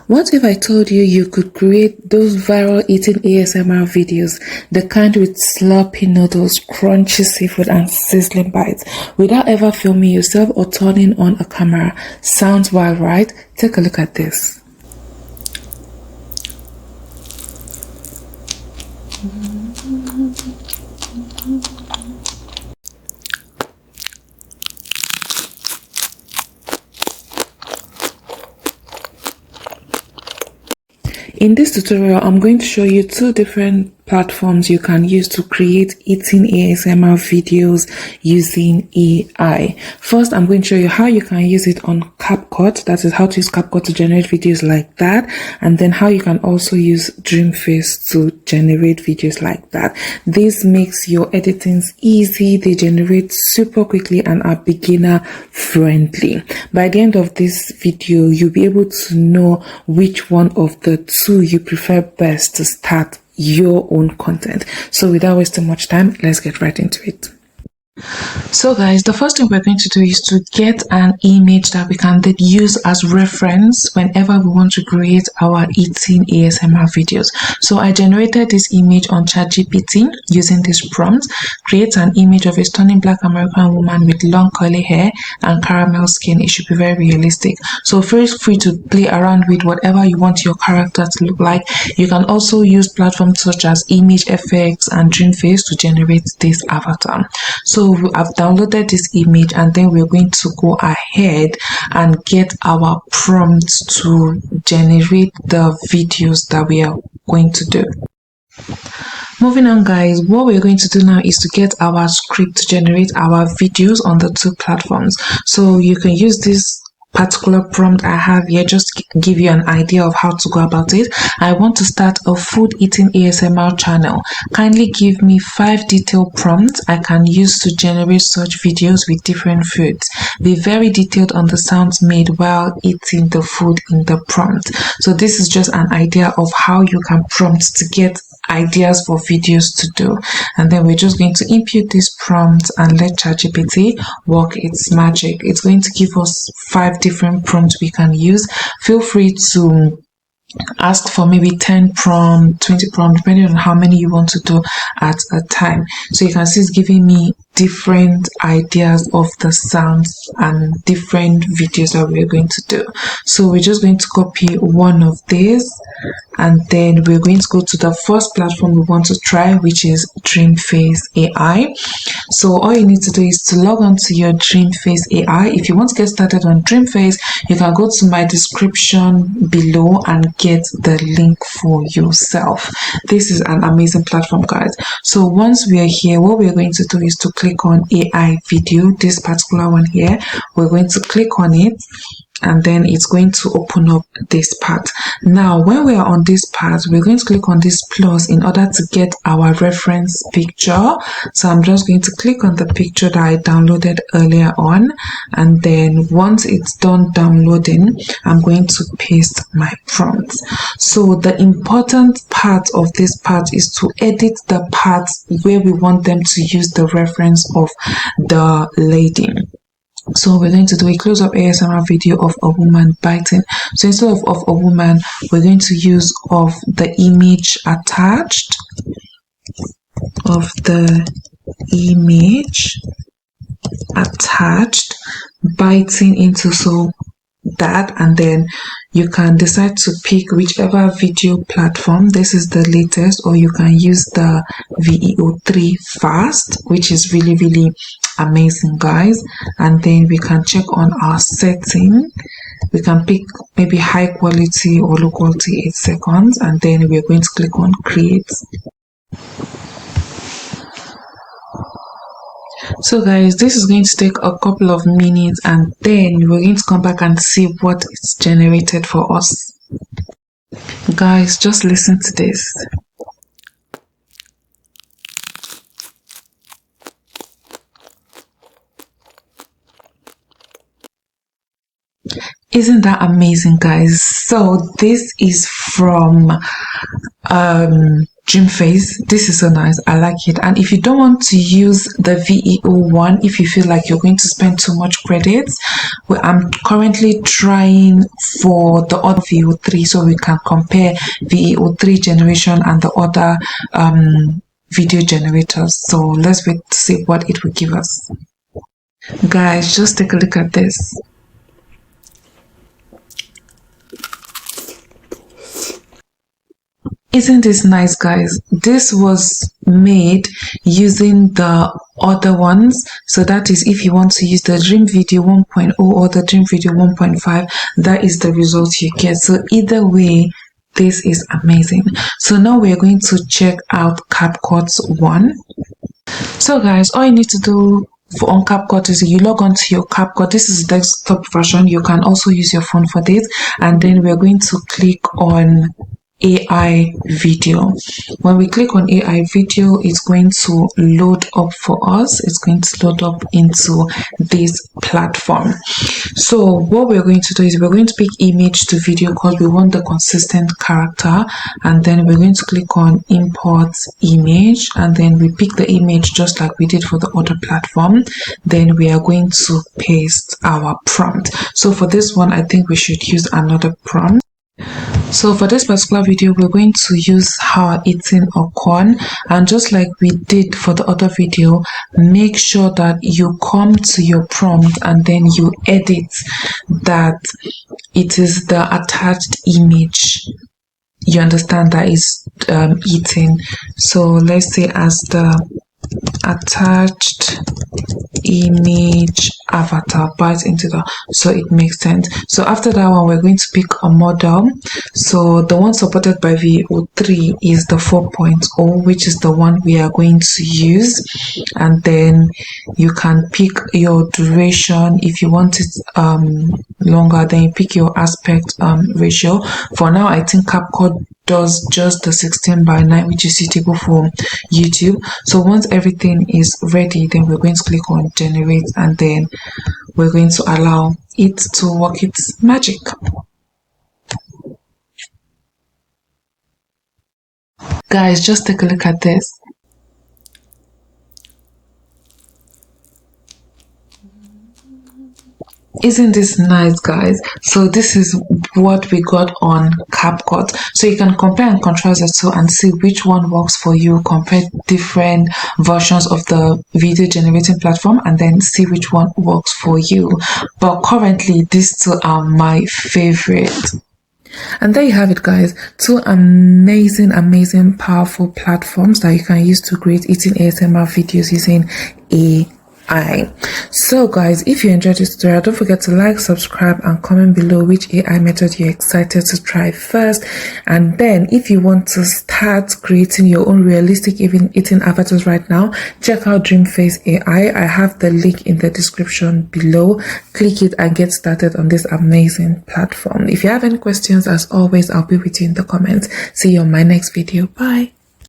What if I told you you could create those viral eating ASMR videos, the kind with sloppy noodles, crunchy seafood, and sizzling bites, without ever filming yourself or turning on a camera? Sounds wild, right? Take a look at this. In this tutorial, I'm going to show you two different platforms you can use to create eating ASMR videos using AI. First, I'm going to show you how you can use it on CapCut, that is how to use CapCut to generate videos like that, and then how you can also use DreamFace to generate videos like that. This makes your editings easy, they generate super quickly and are beginner friendly. By the end of this video, you'll be able to know which one of the two you prefer best to start your own content. So without wasting much time, let's get right into it. So guys, the first thing we're going to do is to get an image that we can then use as reference whenever we want to create our eating ASMR videos. So I generated this image on ChatGPT using this prompt. Create an image of a stunning black American woman with long curly hair and caramel skin. It should be very realistic. So feel free to play around with whatever you want your character to look like. You can also use platforms such as Image Effects and DreamFace to generate this avatar. So I've downloaded this image and then we're going to go ahead and get our prompts to generate the videos that we are going to do. Moving on guys, what we're going to do now is to get our script to generate our videos on the two platforms. So you can use this particular prompt I have here just to give you an idea of how to go about it. I want to start a food eating ASMR channel. Kindly give me 5 detailed prompts I can use to generate such videos with different foods. Be very detailed on the sounds made while eating the food in the prompt. So this is just an idea of how you can prompt to get ideas for videos to do, and then we're just going to input this prompt and let ChatGPT work its magic. It's going to give us 5 different prompts we can use. Feel free to ask for maybe 10 prompts, 20 prompts, depending on how many you want to do at a time. So you can see it's giving me different ideas of the sounds and different videos that we're going to do. So we're just going to copy one of these and then we're going to go to the first platform we want to try, which is DreamFace AI. So all you need to do is to log on to your DreamFace AI. If you want to get started on DreamFace, you can go to my description below and get the link for yourself. This is an amazing platform guys. So once we are here, what we're going to do is to click on AI video, this particular one here. We're going to click on it and then it's going to open up this part. Now when we are on this part, we're going to click on this plus in order to get our reference picture. So I'm just going to click on the picture that I downloaded earlier on, and then once it's done downloading, I'm going to paste my prompts. So the important part of this part is to edit the parts where we want them to use the reference of the lady. So we're going to do a close-up ASMR video of a woman biting. So instead of a woman, we're going to use of the image attached, of the image attached, biting into, so that, and then you can decide to pick whichever video platform. This is the latest, or you can use the VEO3 fast, which is really amazing guys. And then we can check on our setting. We can pick maybe high quality or low quality 8 seconds, and then we're going to click on create. So guys, this is going to take a couple of minutes and then we're going to come back and see what it's generated for us. Guys, just listen to this. Isn't that amazing guys? So this is from DreamFace. This is so nice. I like it. And if you don't want to use the VEO one, if you feel like you're going to spend too much credits, well, I'm currently trying for the other VEO3 so we can compare VEO3 generation and the other video generators. So let's wait to see what it will give us. Guys, just take a look at this. Isn't this nice, guys? This was made using the other ones. So that is if you want to use the Dream Video 1.0 or the Dream Video 1.5, that is the result you get. So either way, this is amazing. So now we're going to check out CapCut 1. So guys, all you need to do on CapCut is you log on to your CapCut. This is the desktop version. You can also use your phone for this. And then we're going to click on AI video. When we click on AI video, it's going to load up for us. It's going to load up into this platform. So what we're going to do is we're going to pick image to video because we want the consistent character, and then we're going to click on import image, and then we pick the image just like we did for the other platform. Then we are going to paste our prompt. So for this one, I think we should use another prompt. So for this particular video, we're going to use how eating a corn, and just like we did for the other video, make sure that you come to your prompt and then you edit that it is the attached image. You understand that is eating. So let's say as the attached image avatar bites into the, so it makes sense. So after that one, we're going to pick a model. So the one supported by VEO3 is the 4.0, which is the one we are going to use. And then you can pick your duration. If you want it longer, then you pick your aspect ratio. For now, I think CapCut does just the 16:9, which is suitable for YouTube. So once everything is ready, then we're going to click on generate, and then we're going to allow it to work its magic. Guys, just take a look at this. Isn't this nice, guys? So this is what we got on CapCut. So you can compare and contrast the two and see which one works for you. Compare different versions of the video generating platform and then see which one works for you. But currently, these two are my favorite. And there you have it, guys. Two amazing, powerful platforms that you can use to create eating ASMR videos using AI. So guys, if you enjoyed this tutorial, don't forget to like, subscribe, and comment below which AI method you're excited to try first. And then if you want to start creating your own realistic eating avatars right now, check out DreamFace AI. I have the link in the description below. Click it and get started on this amazing platform. If you have any questions, as always, I'll be with you in the comments. See you on my next video. Bye.